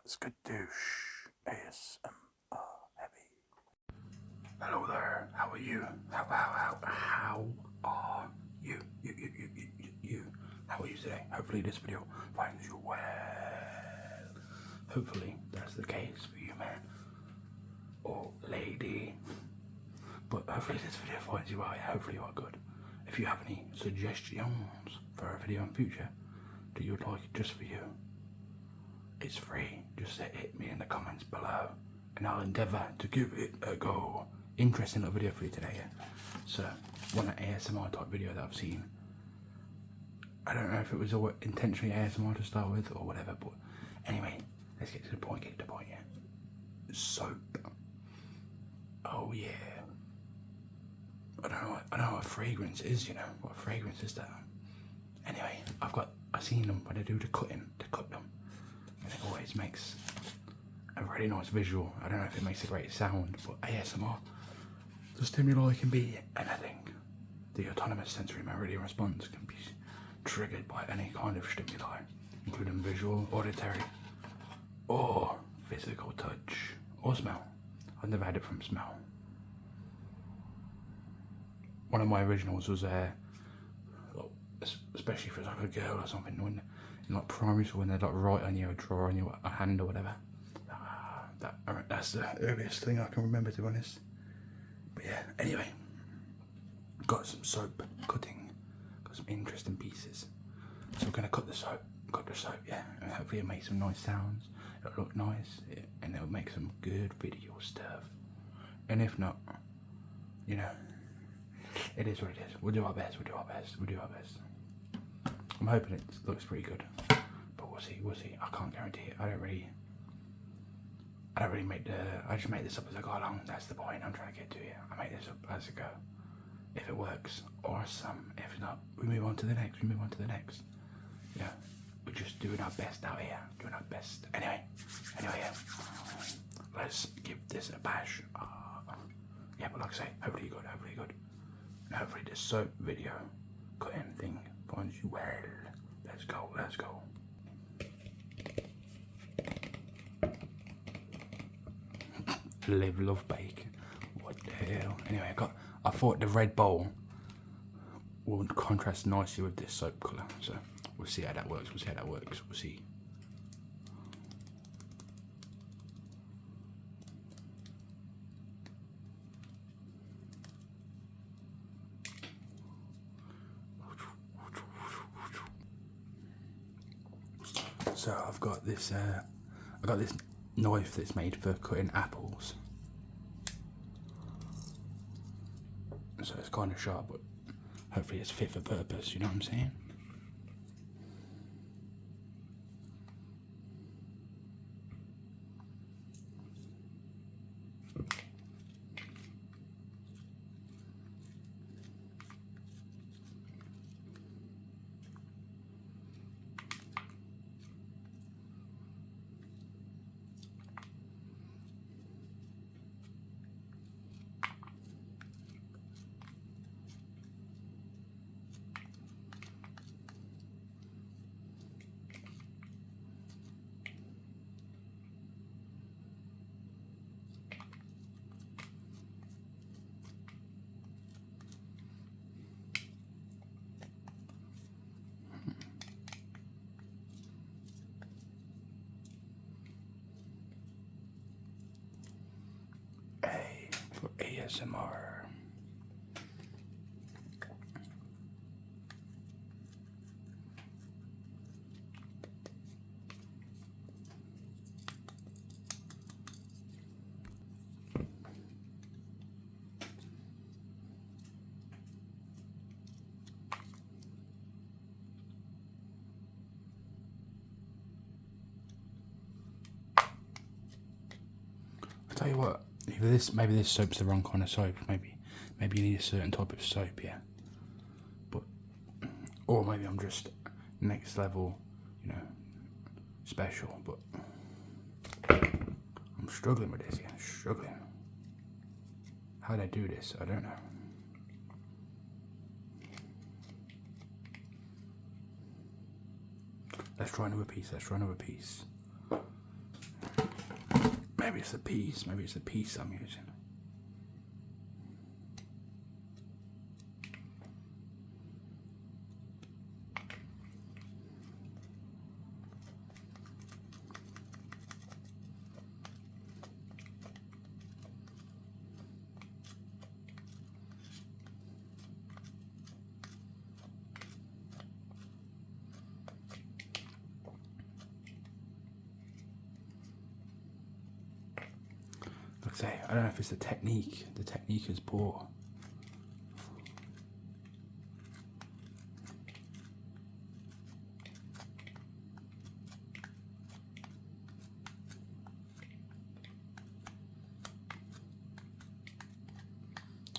Skadoosh ASMR Heavy. Hello there, how are you? How are you? You. How are you today? Hopefully this video finds you well. Hopefully that's the case for you, man. Or lady. But hopefully this video finds you well, yeah, hopefully you are good. If you have any suggestions for a video in future that you would like just for you, it's free. Just hit me in the comments below and I'll endeavour to give it a go. Interesting little video for you today, yeah. So, one ASMR type video that I've seen. I don't know if it was intentionally ASMR to start with or whatever, but anyway, let's get to the point, yeah. Soap. Oh yeah. I don't know what fragrance is, you know. What fragrance is that? Anyway, I've seen them when they do the cut them. And it always makes a really nice visual. I don't know if it makes a great sound, but ASMR, the stimuli can be anything. The autonomous sensory meridian response can be triggered by any kind of stimuli, including visual, auditory, or physical touch, or smell. I've never had it from smell. One of my originals was especially if it's like a girl or something, when in like primary school, when they'd like write on you or draw on your hand or whatever. That's the earliest thing I can remember, to be honest. But yeah, anyway, got some soap cutting, got some interesting pieces. So we're gonna cut the soap, yeah, and hopefully it'll make some nice sounds. It'll look nice, and it'll make some good video stuff. And if not, you know, it is what it is. We'll do our best. I'm hoping it looks pretty good, but we'll see. I can't guarantee it. I don't really make I just make this up as I go along. That's the point I'm trying to get to here. I make this up as I go. If it works, awesome. If not, we move on to the next. Yeah, we're just doing our best out here. Doing our best. Anyway, yeah. Let's give this a bash. Yeah, but like I say, hopefully you're good. And hopefully this soap video cutting thing finds you well. Let's go. Live, love, bake. What the hell? Anyway, I thought the red bowl will contrast nicely with this soap colour. So we'll see how that works. We'll see. So I've got this knife that's made for cutting apples. So it's kind of sharp, but hopefully it's fit for purpose, you know what I'm saying? A for ASMR. I'll tell you what, maybe this soap's the wrong kind of soap. Maybe you need a certain type of soap, yeah. But, or maybe I'm just next level, you know, special. But I'm struggling with this, yeah, struggling. How'd I do this? I don't know. Let's try another piece. maybe it's the piece. Maybe it's the piece I'm using. Like I say, I don't know if it's the technique. The technique is poor.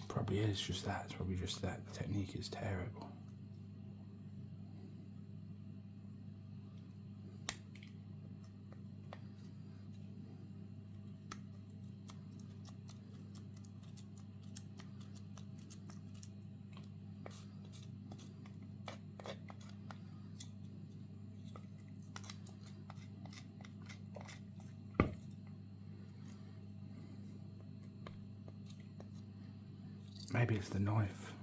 Probably is just that. It's probably just that. The technique is terrible. Maybe it's the knife.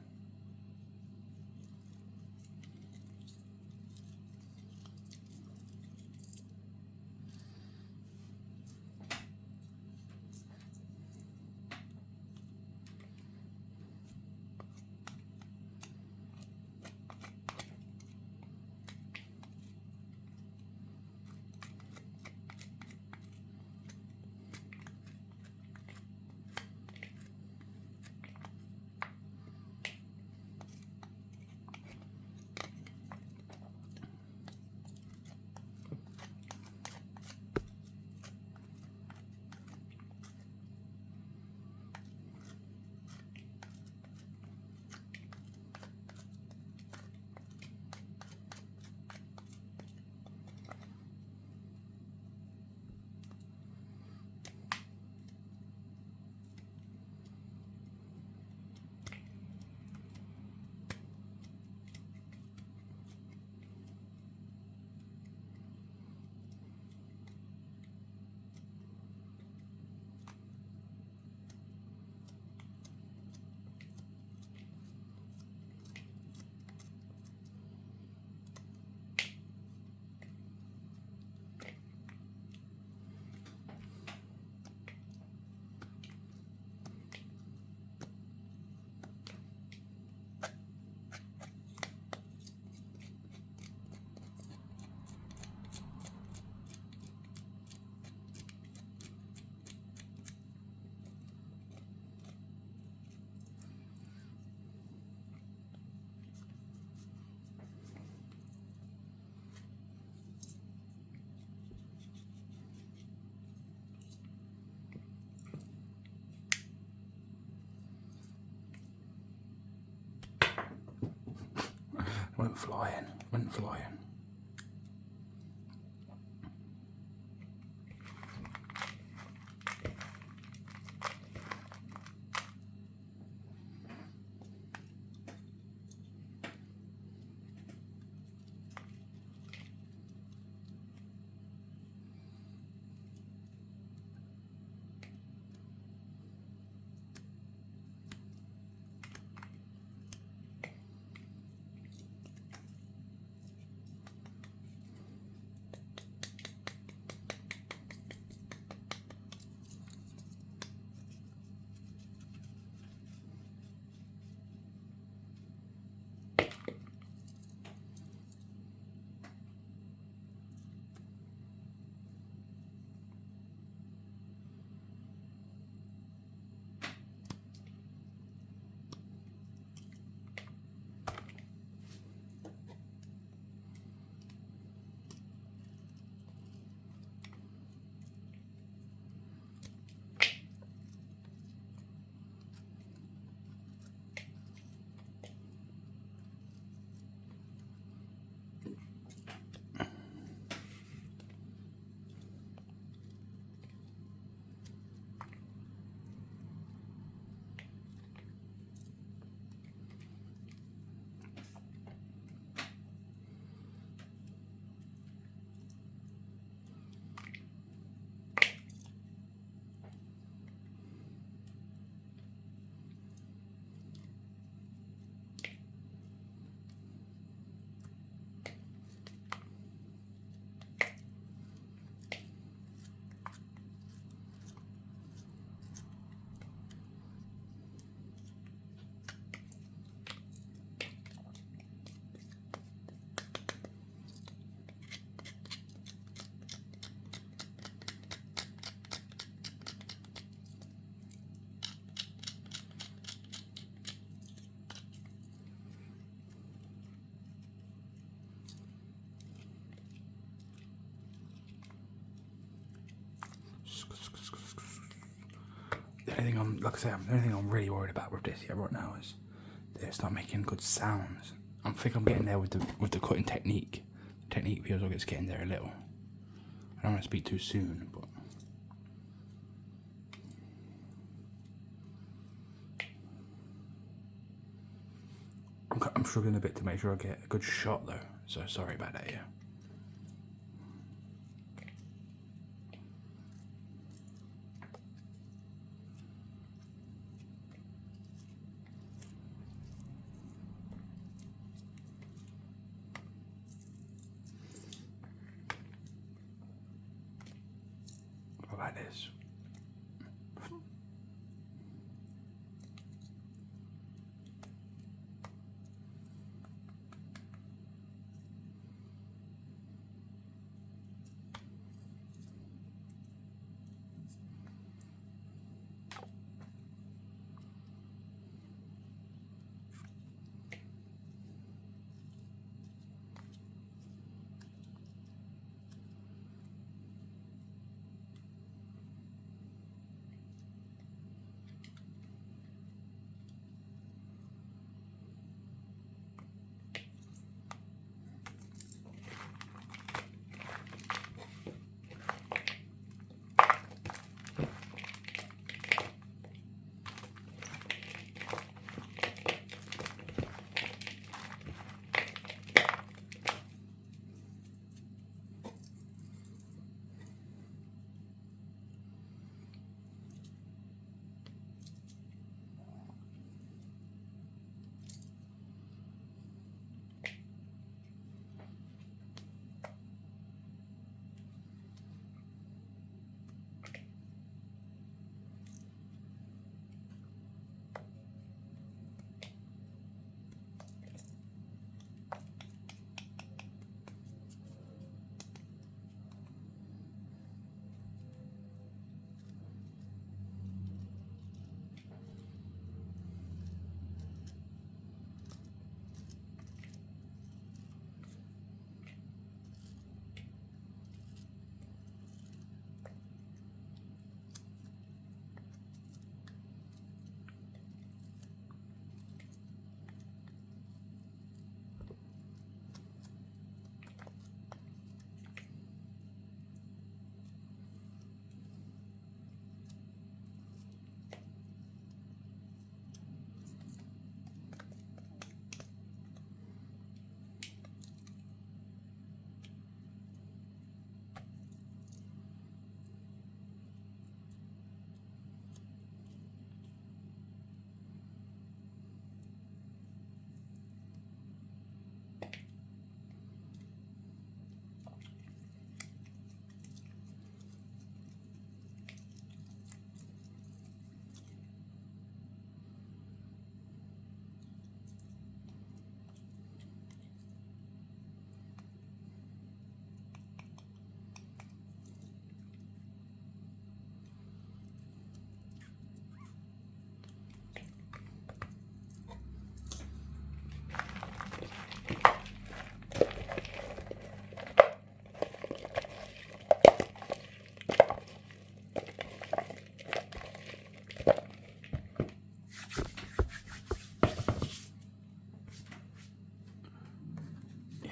Went flying. Went flying. The only thing I'm, like I say, the only thing I'm really worried about with this right now is they start making good sounds. I think I'm getting there with the cutting technique. The technique feels like it's getting there a little. I don't want to speak too soon, but I'm struggling a bit to make sure I get a good shot though. So sorry about that. Yeah. What about this?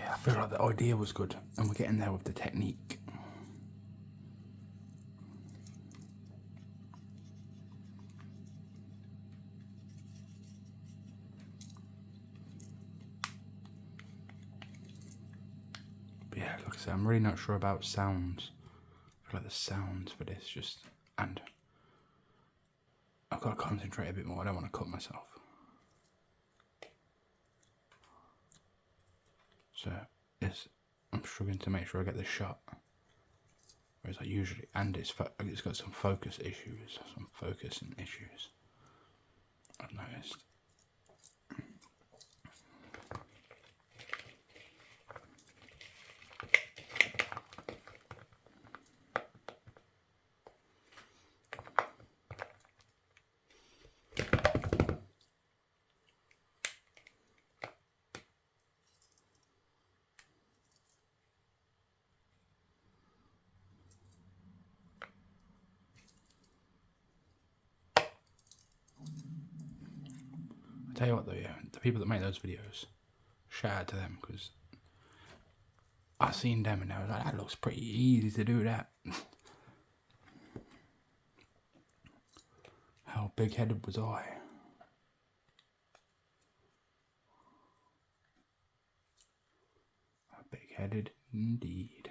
I feel like the idea was good and we're getting there with the technique. But yeah, like I said, I'm really not sure about sounds. I feel like the sounds for this just, and I've got to concentrate a bit more. I don't want to cut myself. So I'm struggling to make sure I get the shot. Whereas I usually, and it's got some focus issues, some focusing issues, I've noticed. I'll tell you what though, yeah, the people that make those videos, shout out to them, because I seen them and I was like, that looks pretty easy to do that. How big-headed was I? How big-headed indeed.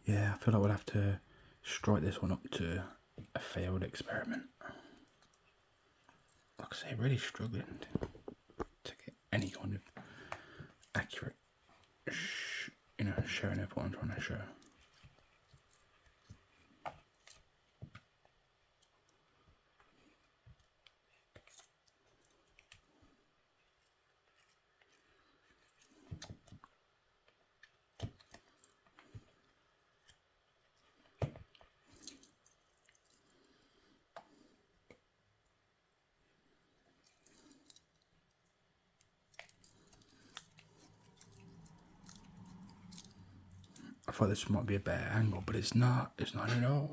Yeah, I feel like we'll have to strike this one up to a failed experiment. Like I say, really struggling to get any kind of accurate, showing of what I'm trying to show. I thought this might be a better angle, but it's not. It's not at all.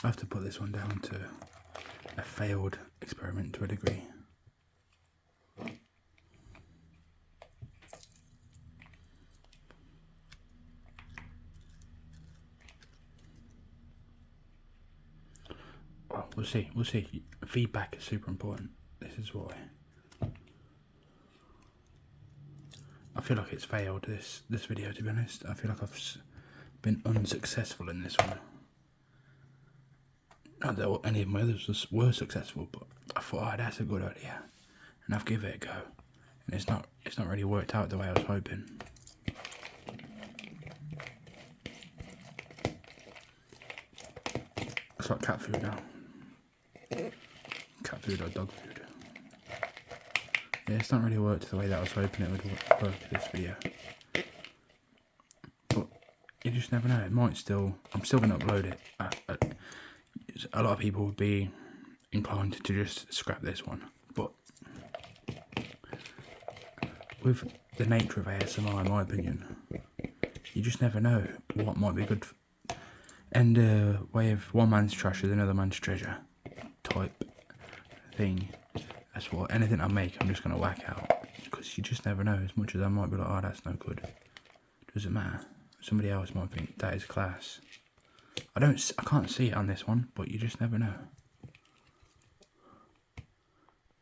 I have to put this one down to a failed experiment to a degree. Well, we'll see. We'll see. Feedback is super important. This is why. I feel like it's failed, this video, to be honest. I feel like I've been unsuccessful in this one. Not that any of my others were successful, but I thought, oh, that's a good idea, and I've given it a go, and it's not really worked out the way I was hoping. It's like cat food now. Cat food or dog food. Yeah, it's not really worked the way that I was hoping it would work this video. But you just never know. It might still. I'm still going to upload it. A lot of people would be inclined to just scrap this one, but with the nature of ASMR, in my opinion, you just never know what might be good. And a way of one man's trash is another man's treasure type thing. That's what anything I make, I'm just going to whack out, because you just never know. As much as I might be like, oh, that's no good, doesn't matter. Somebody else might think that is class. I can't see it on this one, but you just never know.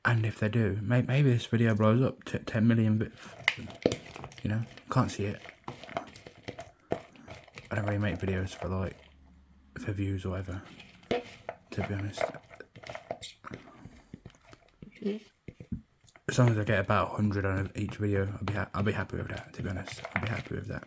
And if they do, maybe this video blows up to 10 million bits. You know, can't see it. I don't really make videos for views or whatever, to be honest. As long as I get about 100 on each video, I'll be happy with that. To be honest, I'll be happy with that.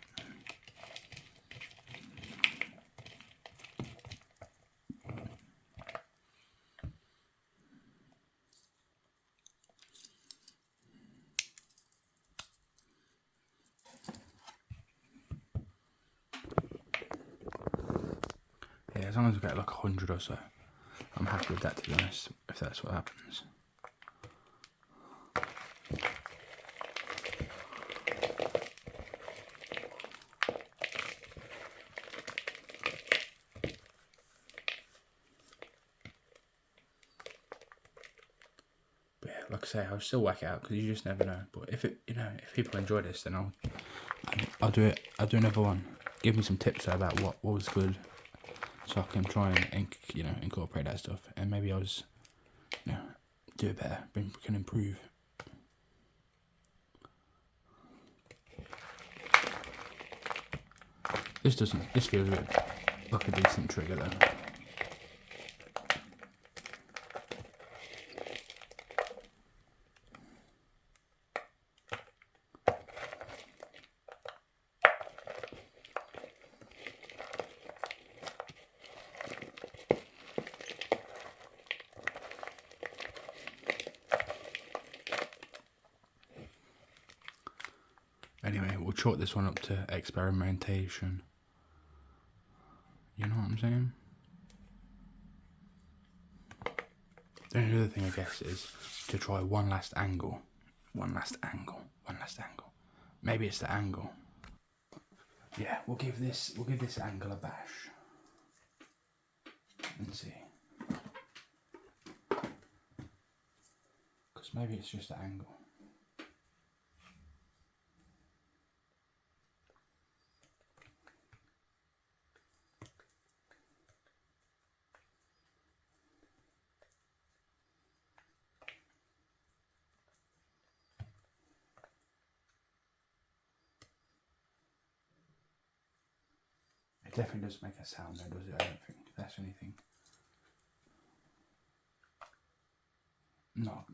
Yeah, as long as I get like 100 or so, I'm happy with that, to be honest, if that's what happens. But yeah, like I say, I'll still whack it out because you just never know. But if it, if people enjoy this, then I'll do it. I'll do another one. Give me some tips though, about what was good, so I can try and incorporate that stuff, and maybe I'll just do it better. Can improve. This feels a bit like a decent trigger though. Anyway, we'll chalk this one up to experimentation. You know what I'm saying? The only other thing I guess is to try one last angle. One last angle. Maybe it's the angle. Yeah, we'll give this angle a bash. And see. Because maybe it's just the angle. It definitely does make a sound though, does it? I don't think that's anything. Not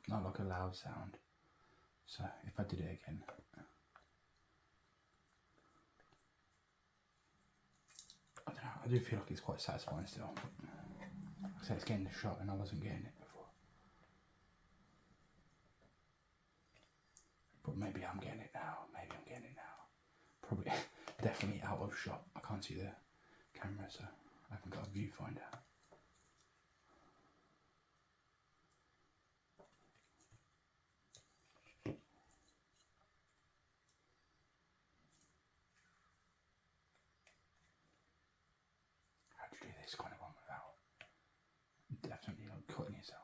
like a loud sound. So if I did it again. I don't know, I do feel like it's quite satisfying still. I say it's getting the shot and I wasn't getting it before. But maybe I'm getting it now. Probably, definitely out of shot. I can't see the camera, so I haven't got a viewfinder. How to do this kind of one without definitely cutting yourself.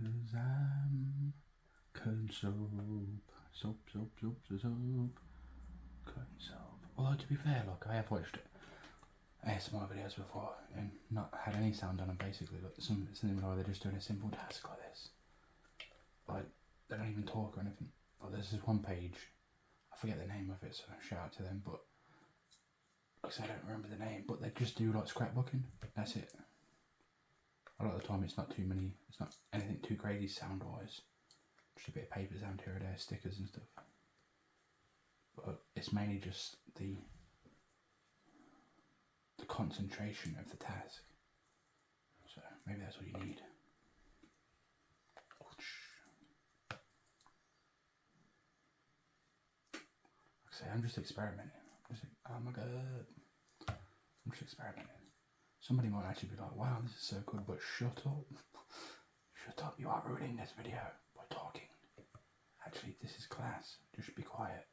Cause I'm cutting soap. Cutting soap. Although to be fair, look, I have watched ASMR videos before and not had any sound on them basically. Like something where they're just doing a simple task like this. Like they don't even talk or anything. Like there's this one page, I forget the name of it, so shout out to them, but because I don't remember the name, but they just do like scrapbooking. That's it. A lot of the time it's not anything too crazy sound wise. Just a bit of paper sound here or there, stickers and stuff. But it's mainly just the concentration of the task. So maybe that's what you need. Like I say, I'm just experimenting. Oh my god. just experimenting. Somebody might actually be like, wow, this is so good, but shut up. Shut up, you are ruining this video by talking. Actually, this is class, just be quiet.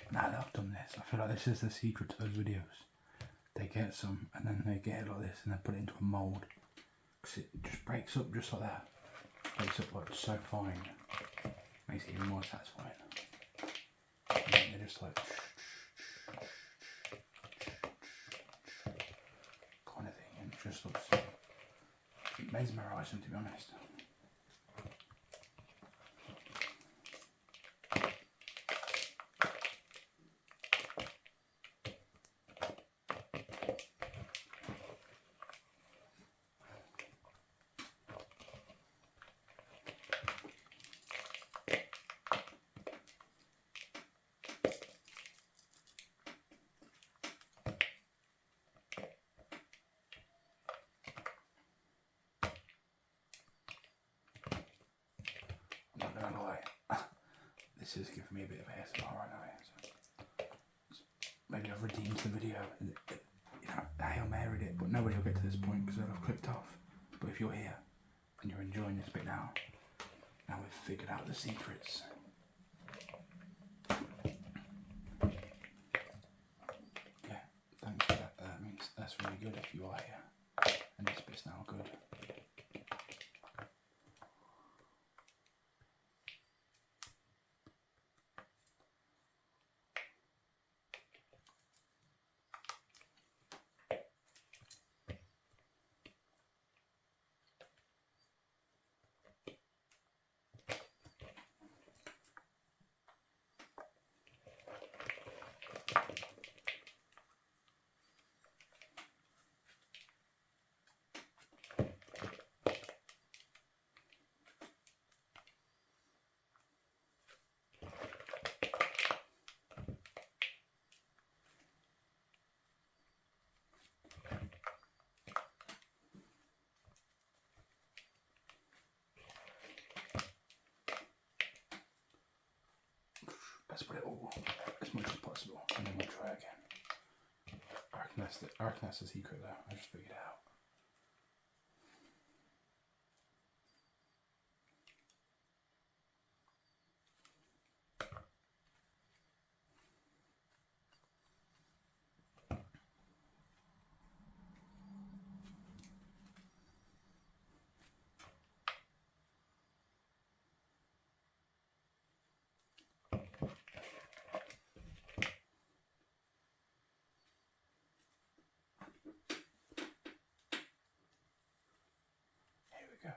Now that I've done this, I feel like this is the secret to those videos. They get some and then they get it like this and they put it into a mould. Because it just breaks up just like that. Breaks up like so fine. Makes it even more satisfying. And then they're just like kind of thing, and it just looks mesmerising, to be honest. I'm not gonna lie, this is giving me a bit of ASMR right now. So maybe I've redeemed the video. You know, Hail Married it, but nobody will get to this point because they'll have clicked off. But if you're here and you're enjoying this bit now we've figured out the secrets. Yeah, thanks for that. That means that's really good if you are here. And this bit's now good. I reckon that's the secret though. I just figured it out. Here we go.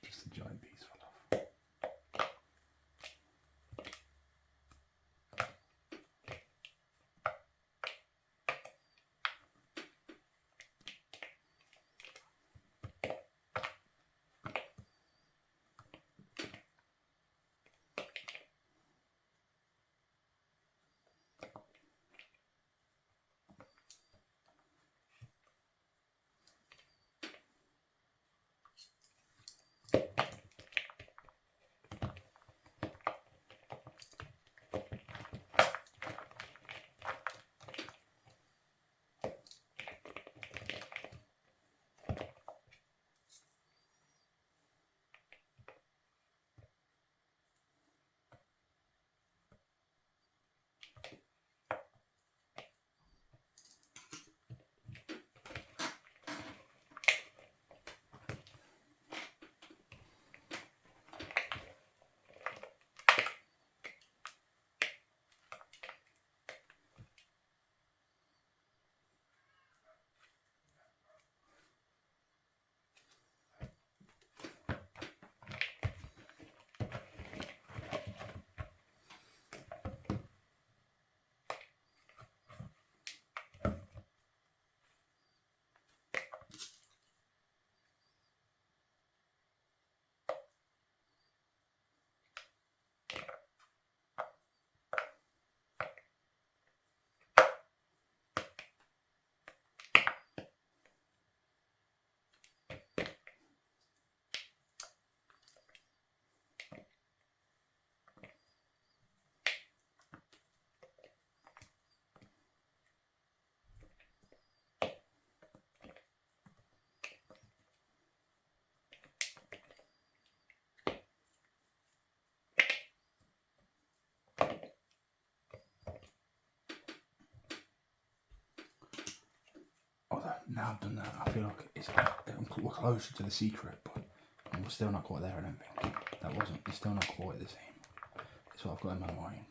Just a giant piece full of. Although now I've done that, I feel like we're closer to the secret, but we're still not quite there. I don't think it's still not quite the same. That's what I've got in my mind.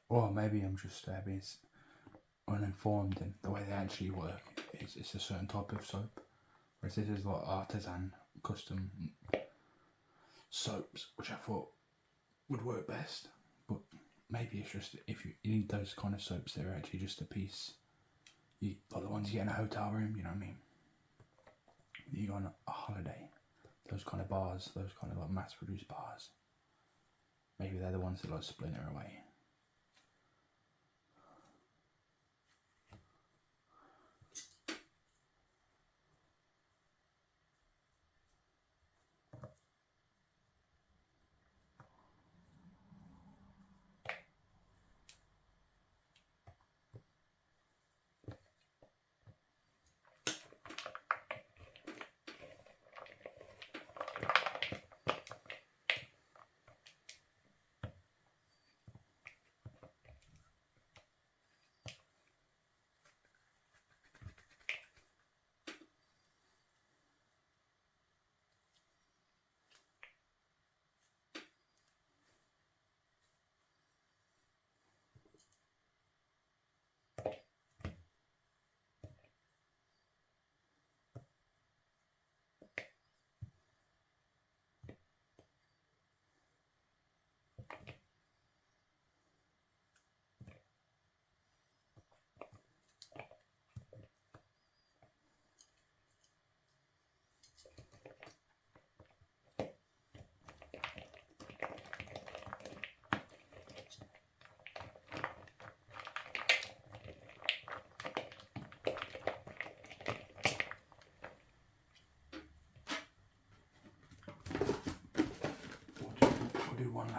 Or maybe I'm just being uninformed in the way they actually work. It's a certain type of soap, whereas this is like artisan, custom soaps, which I thought would work best. But maybe it's just if you need those kind of soaps, they're actually just a piece. Like the ones you get in a hotel room, you know what I mean? You go on a holiday, those kind of bars, those kind of like mass-produced bars. Maybe they're the ones that like splinter away.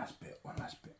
last bit.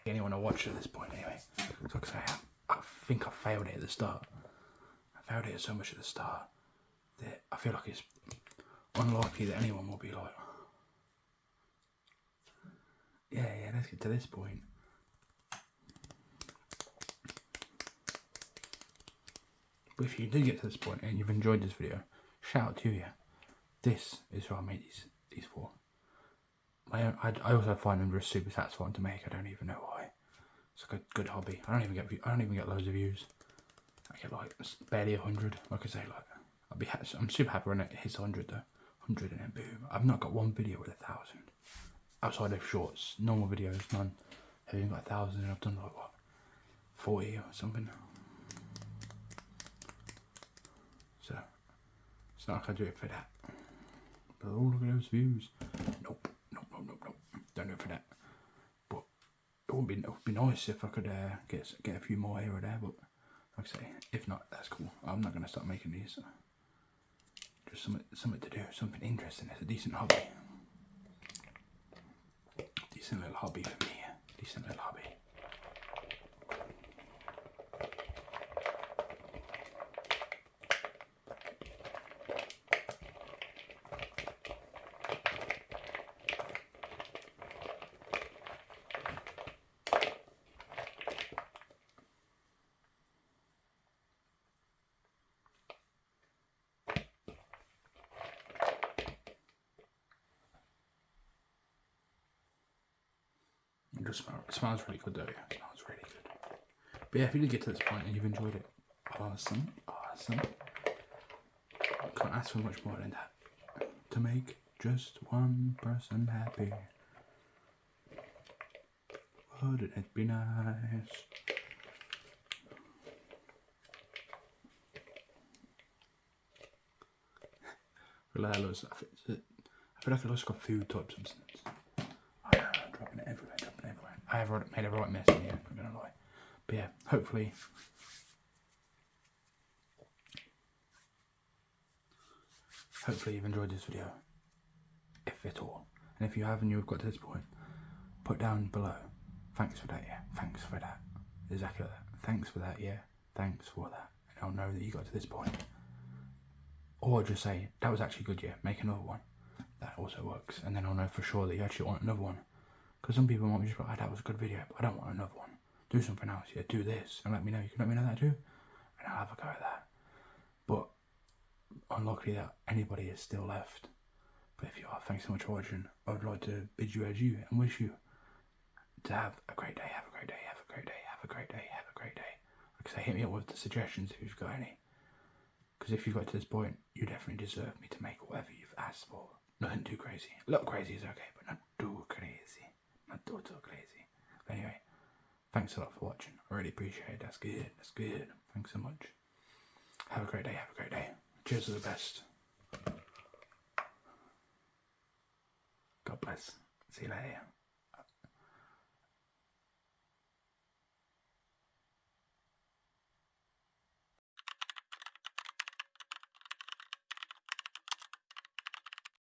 Anyone to watch at this point anyway. So like I say, I think I failed it at the start. I failed it so much at the start that I feel like it's unlikely that anyone will be like, yeah, let's get to this point. But if you do get to this point and you've enjoyed this video, shout out to you. This is what I made these for. I also find them just super satisfying to make. I don't even know why. It's like a good hobby. I don't even get loads of views. I get like barely 100. Like I say, like I'm super happy when it hits 100 though. 100 and then boom. I've not got one video with 1,000 outside of shorts. Normal videos, none. I've even got 1,000 and I've done like what, 40 or something. So it's not like I do it for that. But oh, look at those views. Nope. Don't do it for that. But it would be nice if I could get a few more here or there. But like I say, if not, that's cool. I'm not gonna start making these. Just something to do, something interesting. It's a decent hobby. Decent little hobby for me. Decent little hobby. It smells really good though, yeah. It smells really good. But yeah, if you did get to this point and you've enjoyed it, awesome. Can't ask for much more than that. To make just one person happy. Wouldn't it be nice? I feel like it looks like a food type substance. I'm dropping it everywhere. I have made a right mess in here, I'm not gonna lie. But yeah, hopefully you've enjoyed this video, if at all. And if you have and you've got to this point, put down below, thanks for that, yeah, thanks for that. Exactly that. Thanks for that, yeah, thanks for that. And I'll know that you got to this point. Or just say, that was actually good, yeah, make another one. That also works. And then I'll know for sure that you actually want another one. Because some people might be just like, oh, that was a good video, but I don't want another one. Do something else, yeah, do this, and let me know. You can let me know that too, and I'll have a go at that. But unlikely that anybody is still left for But if you are, thanks so much for watching. I would like to bid you adieu and wish you to have a great day, have a great day, have a great day, have a great day, have a great day. Like I say, hit me up with the suggestions if you've got any. Because if you've got to this point, you definitely deserve me to make whatever you've asked for. Nothing too crazy. A little crazy is okay, but not too crazy. Not too crazy. But anyway, thanks a lot for watching. I really appreciate it. That's good. That's good. Thanks so much. Have a great day. Have a great day. Cheers to the best. God bless. See you later.